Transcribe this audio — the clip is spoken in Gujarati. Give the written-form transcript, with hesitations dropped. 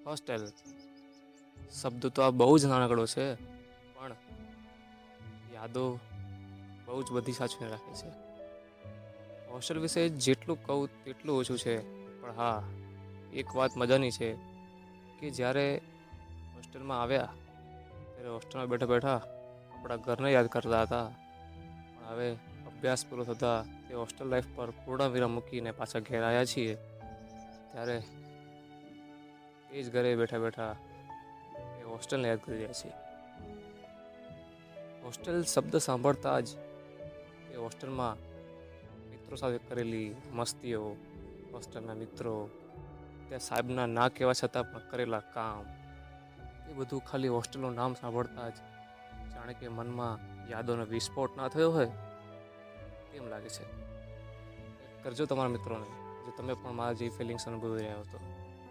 હોસ્ટેલ શબ્દ તો આ બહુ જ નાનકડો છે, પણ યાદો બહુ જ બધી સાચવીને રાખે છે. હોસ્ટેલ વિશે જેટલું કહું તેટલું ઓછું છે, પણ હા, એક વાત મજાની છે કે જ્યારે હોસ્ટેલમાં આવ્યા ત્યારે હોસ્ટેલમાં બેઠા બેઠા આપણા ઘરને યાદ કરતા હતા. પણ હવે અભ્યાસ પૂરો થતાં તે હોસ્ટેલ લાઈફ પર પૂર્ણ વિરામ મૂકીને પાછા ઘેર આવ્યા છીએ, ત્યારે એ જ ઘરે બેઠા બેઠા એ હોસ્ટેલને યાદ કરી રહ્યા છીએ. હોસ્ટેલ શબ્દ સાંભળતા જ એ હોસ્ટેલમાં મિત્રો સાથે કરેલી મસ્તીઓ, હોસ્ટેલના મિત્રો, ત્યાં સાહેબના ના કહેવા છતાં પણ કરેલા કામ, એ બધું ખાલી હોસ્ટેલનું નામ સાંભળતા જ જાણે કે મનમાં યાદોનો વિસ્ફોટ ના થયો હોય તેમ લાગે છે. કરજો તમારા મિત્રોને, જો તમે પણ મારા જેવી ફિલિંગ્સ અનુભવી રહ્યા હો તો.